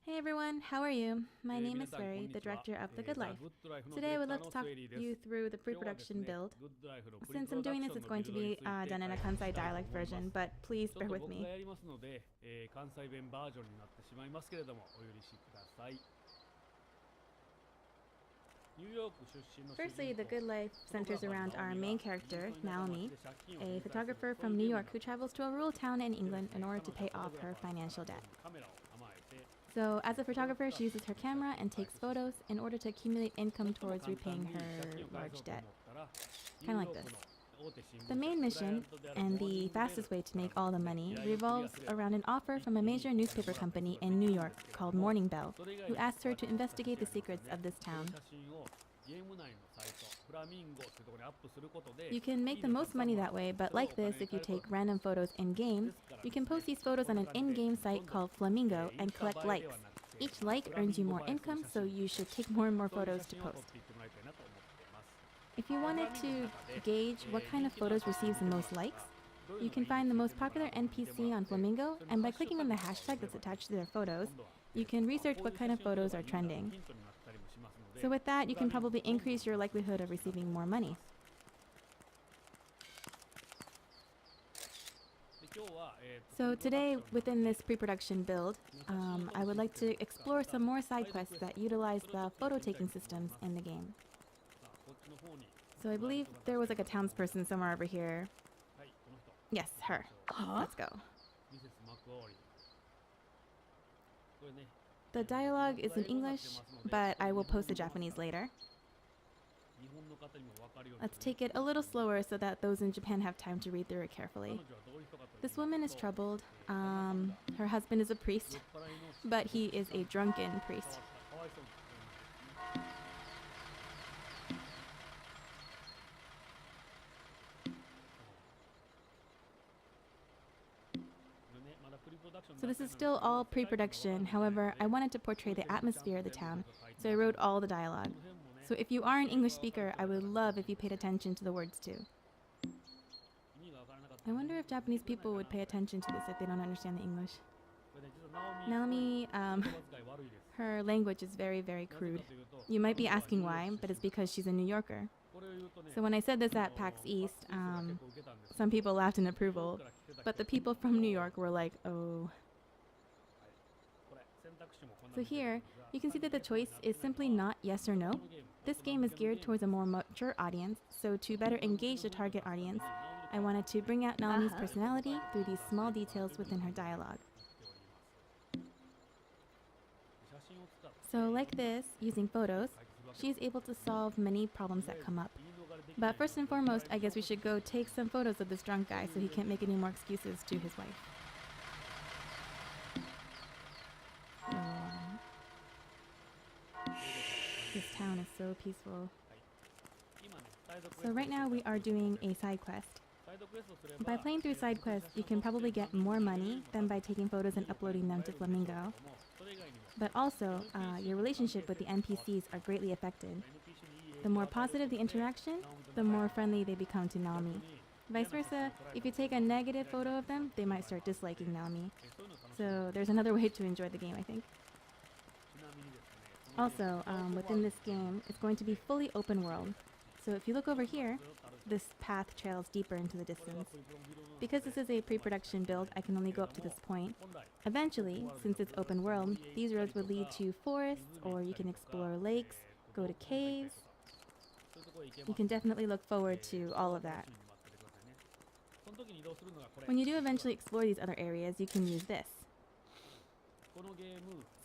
Hey everyone, how are you? My name is SWERY, the director of The Good Life. Today I would love to talk you through the pre-production build. Since I'm doing this, it's going to be done in a Kansai dialect version, but please bear with me. Firstly, The Good Life centers around our main character, Naomi, a photographer from New York who travels to a rural town in England in order to pay off her financial debt. So, as a photographer, she uses her camera and takes photos in order to accumulate income towards repaying her large debt. Kind of like this. The main mission, and the fastest way to make all the money, revolves around an offer from a major newspaper company in New York called Morning Bell, who asks her to investigate the secrets of this town. You can make the most money that way, but like this, if you take random photos in-game, you can post these photos on an in-game site called Flamingo and collect likes. Each like earns you more income, so you should take more and more photos to post. If you wanted to gauge what kind of photos receives the most likes, you can find the most popular NPC on Flamingo, and by clicking on the hashtag that's attached to their photos, you can research what kind of photos are trending. So with that, you can probably increase your likelihood of receiving more money. So today, within this pre-production build, I would like to explore some more side quests that utilize the photo-taking systems in the game. So I believe there was like a townsperson somewhere over here. Yes, her. Let's go. The dialogue is in English, but I will post the Japanese later. Let's take it a little slower so that those in Japan have time to read through it carefully. This woman is troubled. Her husband is a priest, but he is a drunken priest. So this is still all pre-production, however, I wanted to portray the atmosphere of the town, so I wrote all the dialogue. So if you are an English speaker, I would love if you paid attention to the words too. I wonder if Japanese people would pay attention to this if they don't understand the English. Naomi, her language is very, very crude. You might be asking why, but it's because she's a New Yorker. So when I said this at PAX EAST, some people laughed in approval, but the people from New York were like, oh. So here, you can see that the choice is simply not yes or no. This game is geared towards a more mature audience, so to better engage the target audience, I wanted to bring out Naomi's personality through these small details within her dialogue. So like this, using photos, she is able to solve many problems that come up. But first and foremost, I guess we should go take some photos of this drunk guy so he can't make any more excuses to his wife. This town is so peaceful. So right now we are doing a side quest. By playing through side quests, you can probably get more money than by taking photos and uploading them to Flamingo. But also, your relationship with the NPCs are greatly affected. The more positive the interaction, the more friendly they become to Naomi. Vice versa, if you take a negative photo of them, they might start disliking Naomi. So there's another way to enjoy the game, I think. Also, within this game, it's going to be fully open world. So if you look over here, this path trails deeper into the distance. Because this is a pre-production build, I can only go up to this point. Eventually, since it's open world, these roads would lead to forests, or you can explore lakes, go to caves. You can definitely look forward to all of that. When you do eventually explore these other areas, you can use this.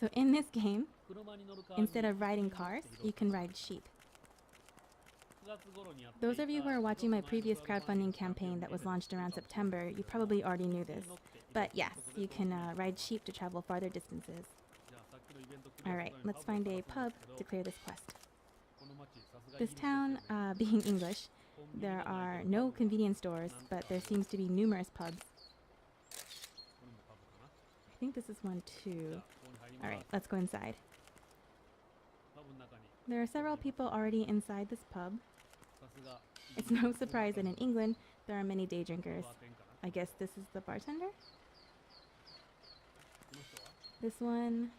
So in this game, instead of riding cars, you can ride sheep. Those of you who are watching my previous crowdfunding campaign that was launched around September, you probably already knew this. But yes, you can ride sheep to travel farther distances. Alright, let's find a pub to clear this quest. This town, being English, there are no convenience stores, but there seems to be numerous pubs. I think this is one too. Alright, let's go inside. There are several people already inside this pub. It's no surprise that in England, there are many day drinkers. I guess this is the bartender? This one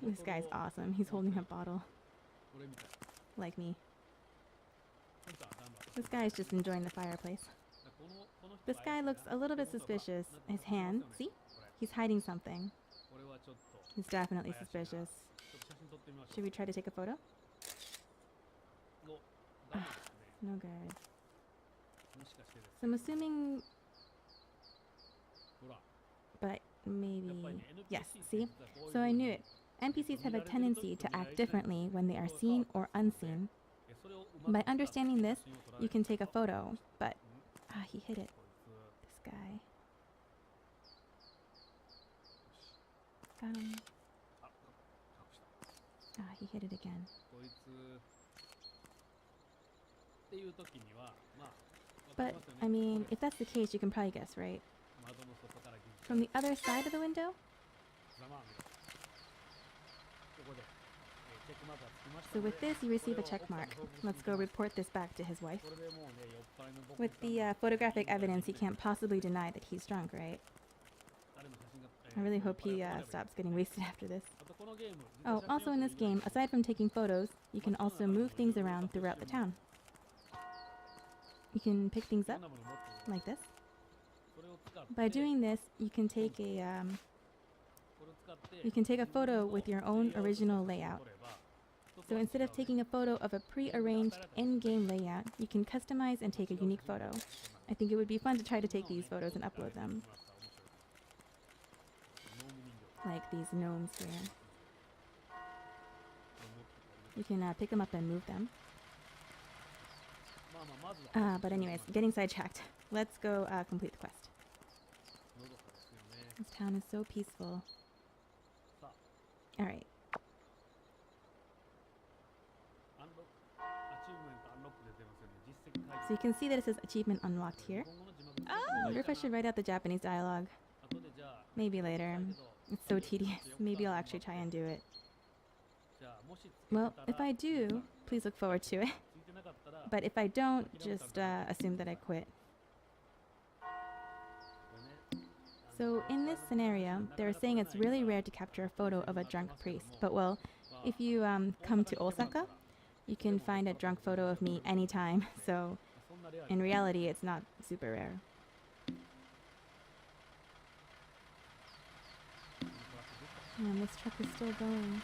This guy's awesome. He's holding a bottle. Like me. This guy's just enjoying the fireplace. This guy looks a little bit suspicious. His hand, see? He's hiding something. He's definitely suspicious. Should we try to take a photo? No good. So I'm assuming... But maybe... Yes, see? So I knew it. NPCs have a tendency to act differently when they are seen or unseen. By understanding this, you can take a photo, but... he hit it. This guy. Got him. He hit it again. But, I mean, if that's the case, you can probably guess, right? From the other side of the window? So with this, you receive a check mark. Let's go report this back to his wife. With the photographic evidence, he can't possibly deny that he's drunk, right? I really hope he stops getting wasted after this. Oh, also in this game, aside from taking photos, you can also move things around throughout the town. You can pick things up, like this. By doing this, you can take a photo with your own original layout. So instead of taking a photo of a pre-arranged in-game layout, you can customize and take a unique photo. I think it would be fun to try to take these photos and upload them. Like these gnomes here. You can pick them up and move them. But anyways, getting sidetracked. Let's go complete the quest. This town is so peaceful. Alright. So you can see that it says achievement unlocked here. I wonder if I should write out the Japanese dialogue. Maybe later. It's so tedious. Maybe I'll actually try and do it. Well, if I do, please look forward to it. But if I don't, just assume that I quit. So in this scenario, they're saying it's really rare to capture a photo of a drunk priest. But well, if you come to Osaka, you can find a drunk photo of me anytime. So in reality, it's not super rare. Man, this truck is still going.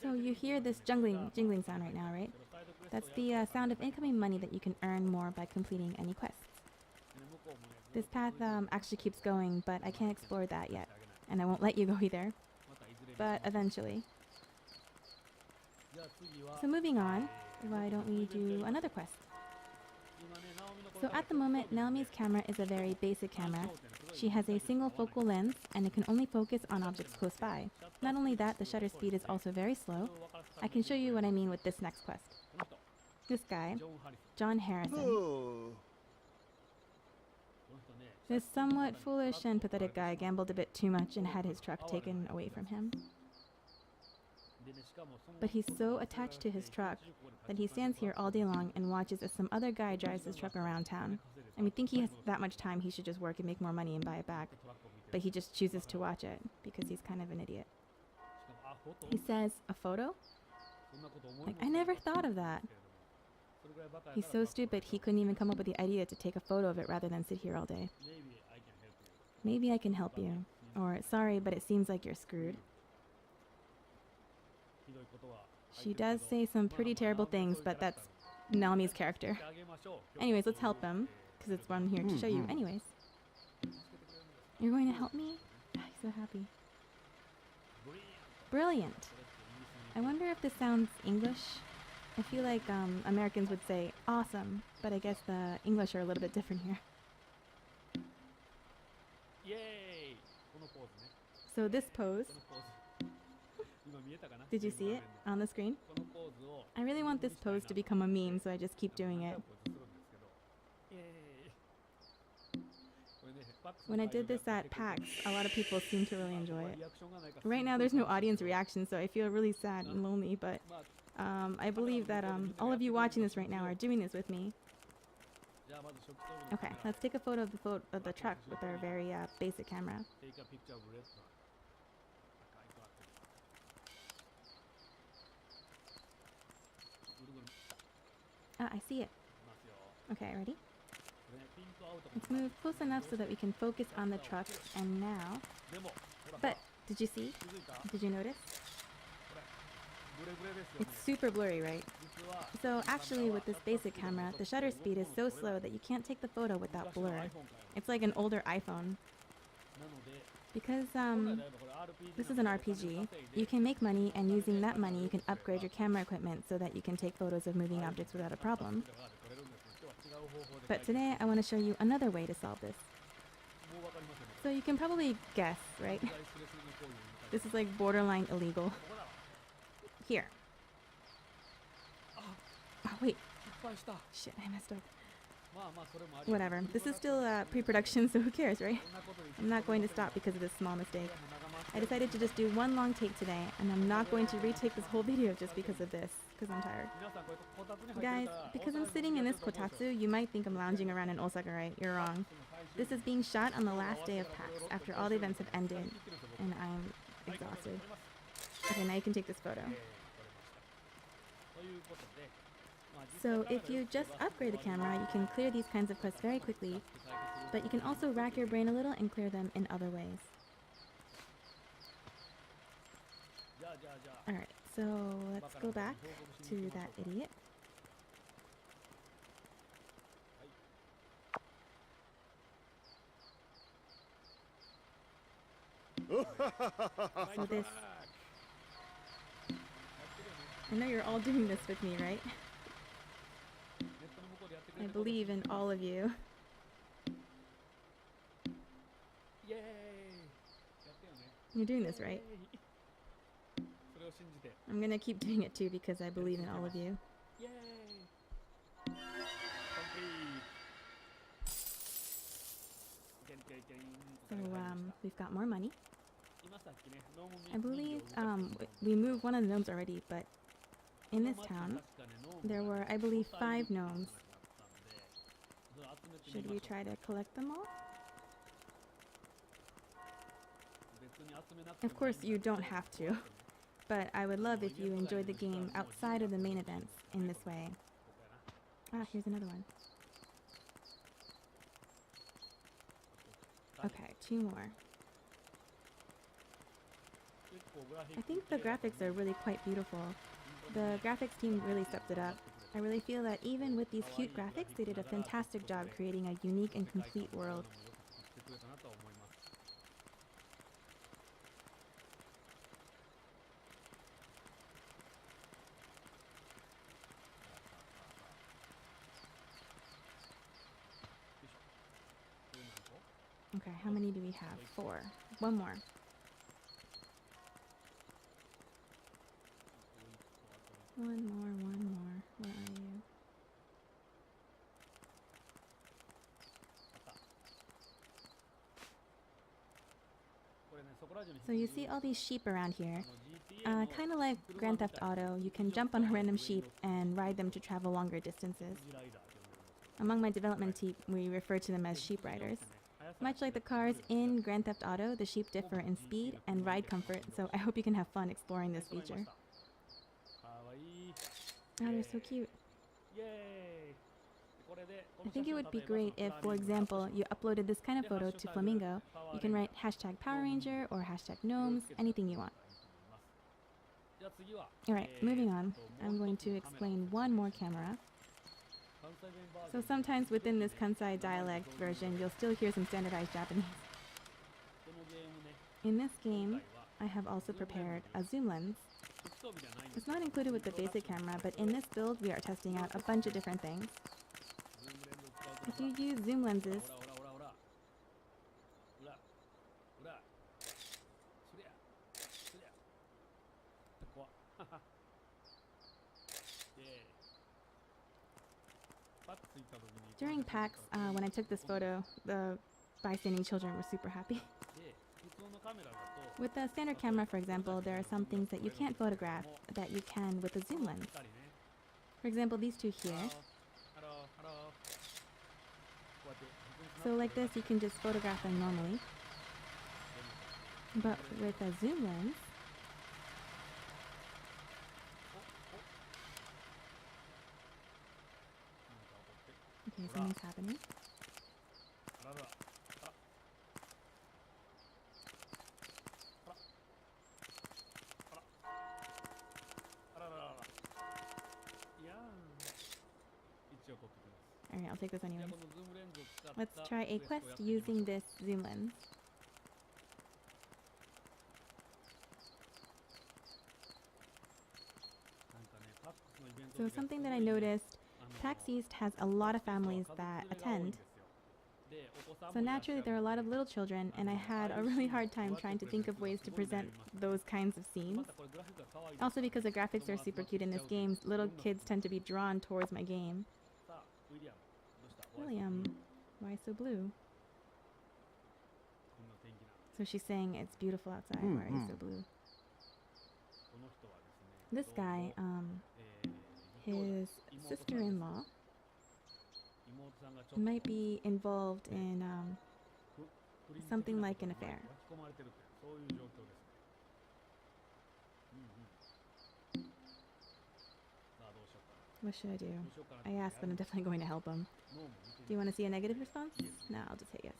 So you hear this jingling sound right now, right? That's the sound of incoming money that you can earn more by completing any quests. This path actually keeps going, but I can't explore that yet. And I won't let you go either. But eventually. So moving on, why don't we do another quest? So at the moment, Naomi's camera is a very basic camera. She has a single focal lens, and it can only focus on objects close by. Not only that, the shutter speed is also very slow. I can show you what I mean with this next quest. This guy, John Harrison. This somewhat foolish and pathetic guy gambled a bit too much and had his truck taken away from him. But he's so attached to his truck that he stands here all day long and watches as some other guy drives his truck around town. And we think he has that much time, he should just work and make more money and buy it back. But he just chooses to watch it because he's kind of an idiot. He says, a photo? Like, I never thought of that. He's so stupid he couldn't even come up with the idea to take a photo of it rather than sit here all day. Maybe I can help you. Or, sorry, but it seems like you're screwed. She does say some pretty terrible things, but that's Naomi's character. Anyways, let's help him, because it's what I'm here to show you. Anyways. You're going to help me? I'm so happy. Brilliant. I wonder if this sounds English. I feel like Americans would say awesome, but I guess the English are a little bit different here. Yay! So this pose, did you see it on the screen? I really want this pose to become a meme, so I just keep doing it. When I did this at PAX, a lot of people seemed to really enjoy it. Right now there's no audience reaction, so I feel really sad and lonely, but I believe that all of you watching this right now are doing this with me. Okay, let's take a photo of the truck with our very basic camera. Take a picture of restaurant. I see it. Okay, ready? Let's move close enough so that we can focus on the truck, and now... But, did you see? Did you notice? It's super blurry, right? So actually with this basic camera, the shutter speed is so slow that you can't take the photo without blur. It's like an older iPhone. Because this is an RPG, you can make money, and using that money you can upgrade your camera equipment so that you can take photos of moving objects without a problem. But today I want to show you another way to solve this. So you can probably guess, right? This is like borderline illegal. Here. Oh wait. Shit, I messed up. Whatever. This is still pre-production, so who cares, right? I'm not going to stop because of this small mistake. I decided to just do one long take today, and I'm not going to retake this whole video just because of this, because I'm tired. Guys, because I'm sitting in this kotatsu, you might think I'm lounging around in Osaka, right? You're wrong. This is being shot on the last day of PAX, after all the events have ended, and I'm exhausted. Okay, now you can take this photo. So if you just upgrade the camera, you can clear these kinds of quests very quickly, but you can also rack your brain a little and clear them in other ways. Alright, so let's go back to that idiot. So this... I know you're all doing this with me, right? I believe in all of you. You're doing this, right? I'm gonna keep doing it too because I believe in all of you. So, we've got more money. I believe, we moved one of the gnomes already, but in this town, there were, I believe, 5 gnomes. Should we try to collect them all? Of course, you don't have to, but I would love if you enjoyed the game outside of the main events in this way. Ah, here's another one. Okay, 2 more. I think the graphics are really quite beautiful. The graphics team really stepped it up. I really feel that even with these cute graphics, they did a fantastic job creating a unique and complete world. Okay, how many do we have? 4. One more. One more. Where are you? So you see all these sheep around here. Kind of like Grand Theft Auto, you can jump on a random sheep and ride them to travel longer distances. Among my development team, we refer to them as sheep riders. Much like the cars in Grand Theft Auto, the sheep differ in speed and ride comfort, so I hope you can have fun exploring this feature. Oh, they're so cute. I think it would be great if, for example, you uploaded this kind of photo to Flamingo. You can write hashtag Power Ranger or hashtag Gnomes, anything you want. Alright, moving on. I'm going to explain one more camera. So sometimes within this Kansai dialect version, you'll still hear some standardized Japanese. In this game, I have also prepared a zoom lens. It's not included with the basic camera, but in this build we are testing out a bunch of different things. If you use zoom lenses, during PAX, when I took this photo, the bystanding children were super happy. With the standard camera, for example, there are some things that you can't photograph that you can with a zoom lens. For example, these two here. So like this, you can just photograph them normally. But with a zoom lens, okay, something's happening. Alright, I'll take this anyway. Let's try a quest using this zoom lens. So something that I noticed, PAX East has a lot of families that attend. So naturally there are a lot of little children, and I had a really hard time trying to think of ways to present those kinds of scenes. Also because the graphics are super cute in this game, little kids tend to be drawn towards my game. William, why so blue? So she's saying it's beautiful outside, why are you so blue? This guy, his sister-in-law might be involved in something like an affair. What should I do? I asked, but I'm definitely going to help him. Do you want to see a negative response? No, I'll just hit yes.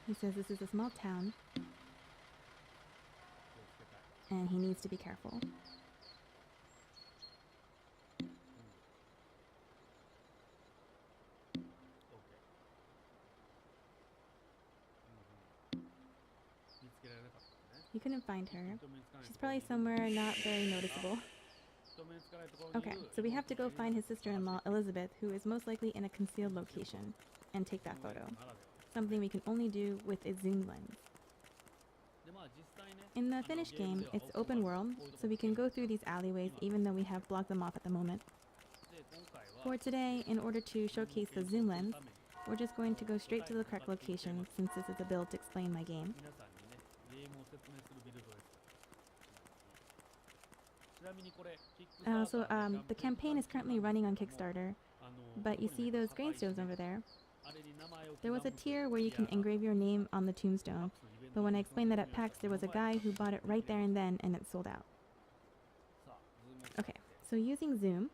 He says this is a small town, and he needs to be careful. You couldn't find her. She's probably somewhere not very noticeable. Okay, so we have to go find his sister-in-law, Elizabeth, who is most likely in a concealed location, and take that photo. Something we can only do with a zoom lens. In the finished game, it's open world, so we can go through these alleyways even though we have blocked them off at the moment. For today, in order to showcase the zoom lens, we're just going to go straight to the correct location since this is a build to explain my game. The campaign is currently running on Kickstarter, but you see those gravestones over there? There was a tier where you can engrave your name on the tombstone, but when I explained that at PAX, there was a guy who bought it right there and then, and it sold out. Okay, so using zoom,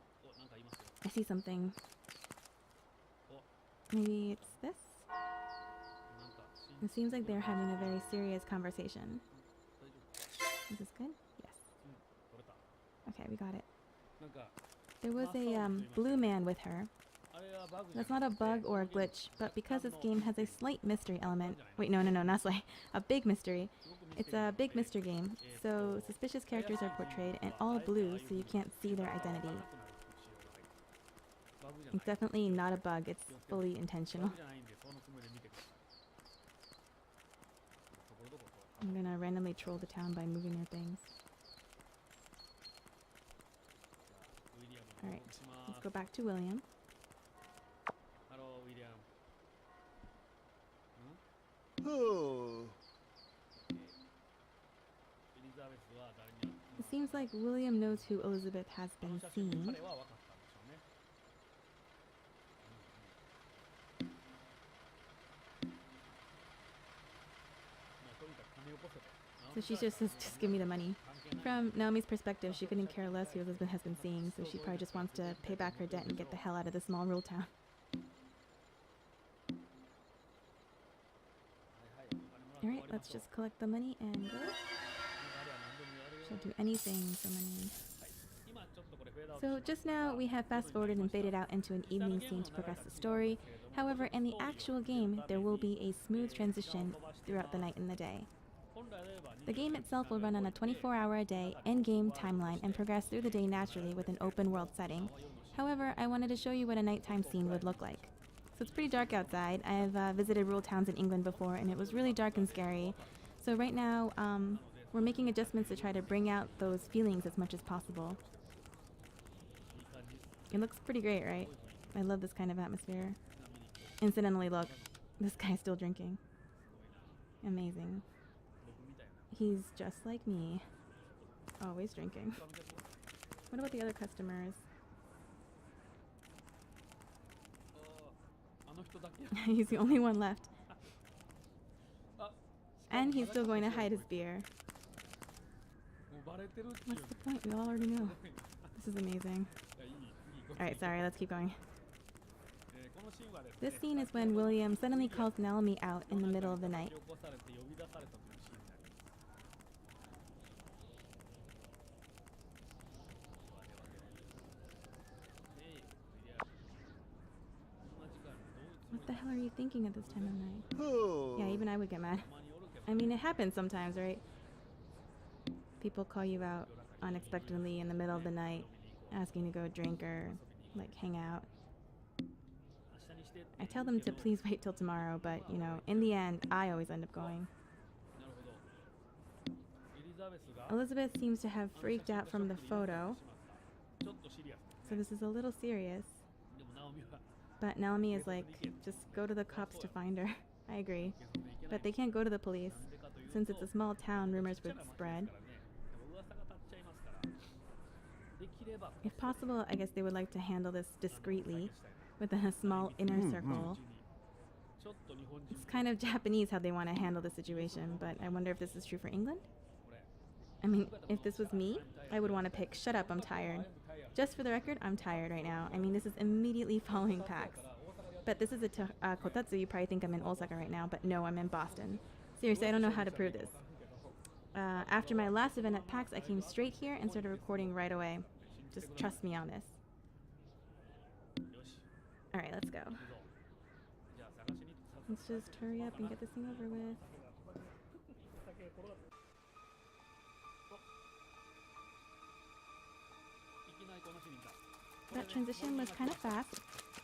I see something. Maybe it's this? It seems like they're having a very serious conversation. Is this good? Yes. Okay, we got it. There was a blue man with her. That's not a bug or a glitch, but because this game has a slight mystery element. Wait, no, not slight. A big mystery. It's a big mystery game, so suspicious characters are portrayed in all blue so you can't see their identity. It's definitely not a bug, it's fully intentional. I'm gonna randomly troll the town by moving their things. Alright, let's go back to William. It seems like William knows who Elizabeth has been seeing. So she just says, just give me the money. From Naomi's perspective, she couldn't care less who Elizabeth has been seeing, so she probably just wants to pay back her debt and get the hell out of this small rural town. Alright, let's just collect the money and go. She'll do anything for money. So just now we have fast forwarded and faded out into an evening scene to progress the story. However, in the actual game, there will be a smooth transition throughout the night and the day. The game itself will run on a 24-hour-a-day in-game timeline and progress through the day naturally with an open-world setting. However, I wanted to show you what a nighttime scene would look like. So it's pretty dark outside. I've visited rural towns in England before, and it was really dark and scary. So right now, we're making adjustments to try to bring out those feelings as much as possible. It looks pretty great, right? I love this kind of atmosphere. Incidentally, look, this guy's still drinking. Amazing. He's just like me. always drinking. What about the other customers? He's the only one left. And he's still going to hide his beer. What's the point? We all already know. This is amazing. Alright, sorry, let's keep going. This scene is when William suddenly calls Naomi out in the middle of the night. What the hell are you thinking at this time of night? Yeah, even I would get mad. I mean, it happens sometimes, right? People call you out unexpectedly in the middle of the night, asking to go drink or, like, hang out. I tell them to please wait till tomorrow, but, you know, in the end, I always end up going. Elizabeth seems to have freaked out from the photo, so this is a little serious. But Naomi is like, just go to the cops to find her. I agree. But they can't go to the police. Since it's a small town, rumors would spread. If possible, I guess they would like to handle this discreetly, within a small inner circle. It's kind of Japanese how they want to handle the situation, but I wonder if this is true for England? I mean, if this was me, I would want to pick, shut up, I'm tired. Just for the record, I'm tired right now. I mean, this is immediately following PAX. But this is a Kotatsu, you probably think I'm in Osaka right now, but no, I'm in Boston. Seriously, I don't know how to prove this. After my last event at PAX, I came straight here and started recording right away. Just trust me on this. Alright, let's go. Let's just hurry up and get this thing over with. That transition was kind of fast,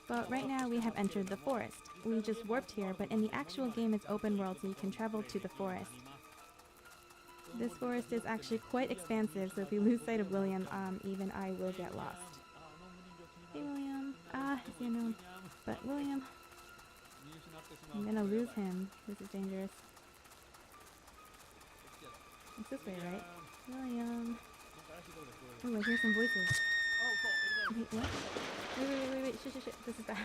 but right now we have entered the forest. We just warped here, but in the actual game it's open world, so you can travel to the forest. This forest is actually quite expansive, so if we lose sight of William, even I will get lost. Hey William. I see a gnome. But William, I'm gonna lose him. This is dangerous. It's this way, right? William. Oh, I hear some voices. Wait, what? Wait. Shit. This is bad.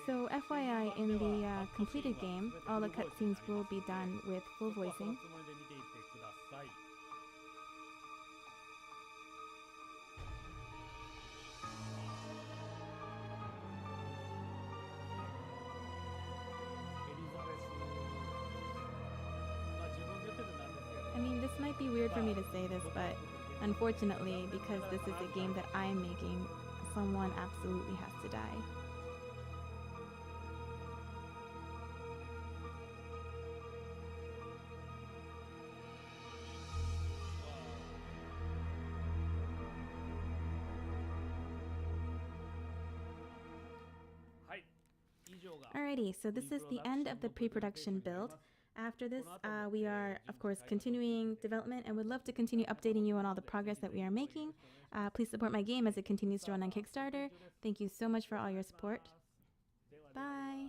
So FYI, in the completed game, all the cutscenes will be done with full voicing. I mean, this might be weird for me to say this, but unfortunately, because this is a game that I'm making, someone absolutely has to die. Alrighty, so this is the end of the pre-production build. After this, we are, of course, continuing development and would love to continue updating you on all the progress that we are making. Please support my game as it continues to run on Kickstarter. Thank you so much for all your support. Bye!